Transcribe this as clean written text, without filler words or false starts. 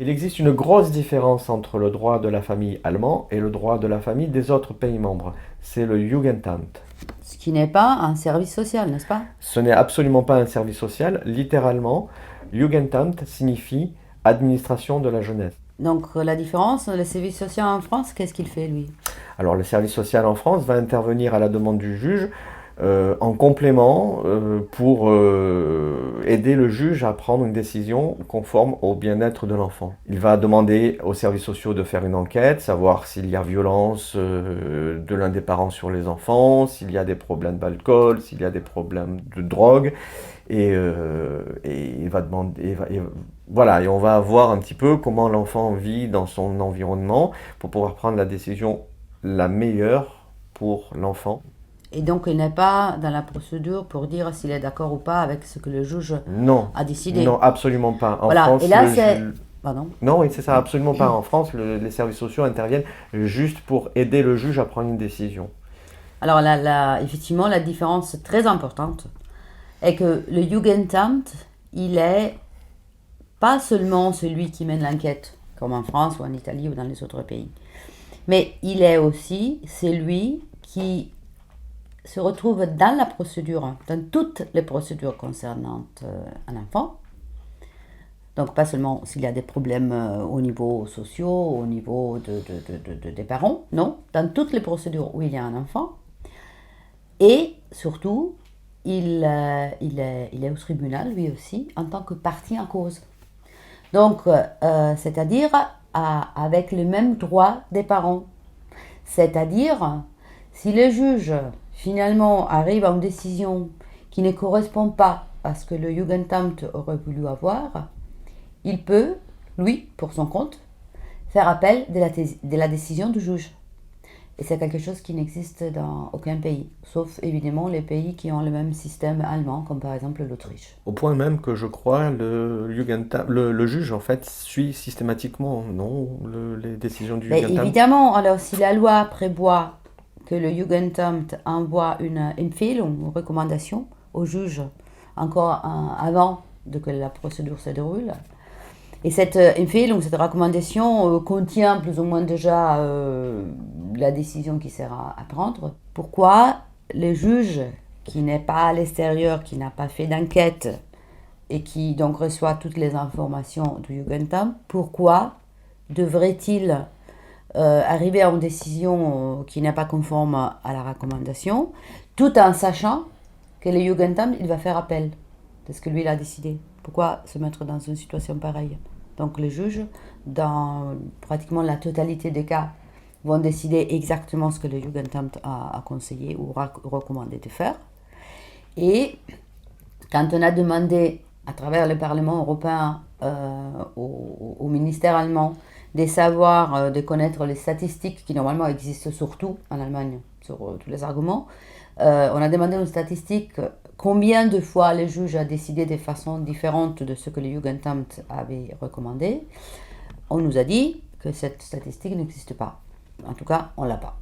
Il existe une grosse différence entre le droit de la famille allemand et le droit de la famille des autres pays membres. C'est le Jugendamt. Ce qui n'est pas un service social, n'est-ce pas? Ce n'est absolument pas un service social. Littéralement, Jugendamt signifie administration de la jeunesse. Donc la différence, le service social en France, qu'est-ce qu'il fait lui? Alors le service social en France va intervenir à la demande du juge en complément pour aider le juge à prendre une décision conforme au bien-être de l'enfant. Il va demander aux services sociaux de faire une enquête, savoir s'il y a violence de l'un des parents sur les enfants, s'il y a des problèmes d'alcool, s'il y a des problèmes de drogue, et il va demander, voilà, et on va voir un petit peu comment l'enfant vit dans son environnement pour pouvoir prendre la décision la meilleure pour l'enfant. Et donc il n'est pas dans la procédure pour dire s'il est d'accord ou pas avec ce que le juge Non, a décidé. non, absolument pas. En Voilà, France, et là c'est... Pardon. non, oui, c'est ça, absolument pas. En France, les services sociaux interviennent juste pour aider le juge à prendre une décision. Alors effectivement, la différence très importante est que le Jugendamt, il est pas seulement celui qui mène l'enquête, comme en France ou en Italie ou dans les autres pays, mais il est aussi celui qui se retrouve dans la procédure, dans toutes les procédures concernant un enfant. Donc pas seulement s'il y a des problèmes au niveau social, au niveau des parents, non, dans toutes les procédures où il y a un enfant. Et surtout, il est au tribunal, lui aussi, en tant que partie en cause. Donc, c'est-à-dire avec le même droit des parents. C'est-à-dire, si le juge, finalement, arrive à une décision qui ne correspond pas à ce que le Jugendamt aurait voulu avoir, il peut, lui, pour son compte, faire appel de la décision du juge. Et c'est quelque chose qui n'existe dans aucun pays, sauf évidemment les pays qui ont le même système allemand, comme par exemple l'Autriche. Au point même que je crois le juge en fait suit systématiquement les décisions du Mais Jugendamt. évidemment, alors si la loi prévoit que le Jugendamt envoie une Empfehlung, une recommandation au juge encore avant que la procédure se déroule, et cette Empfehlung, cette recommandation contient plus ou moins déjà la décision qui sera à prendre. Pourquoi le juge qui n'est pas à l'extérieur, qui n'a pas fait d'enquête et qui donc reçoit toutes les informations du Jugendamt, pourquoi devrait-il arriver à une décision qui n'est pas conforme à la recommandation, tout en sachant que le Jugendamt, il va faire appel de ce que lui il a décidé? Pourquoi se mettre dans une situation pareille? Donc les juges, dans pratiquement la totalité des cas, vont décider exactement ce que le Jugendamt a conseillé ou recommandé de faire. Et quand on a demandé à travers le Parlement européen au ministère allemand de savoir, de connaître les statistiques qui normalement existent surtout en Allemagne sur tous les arguments, on a demandé une statistique combien de fois le juge a décidé de façon différente de ce que le Jugendamt avait recommandé. On nous a dit que cette statistique n'existe pas. En tout cas, on ne l'a pas.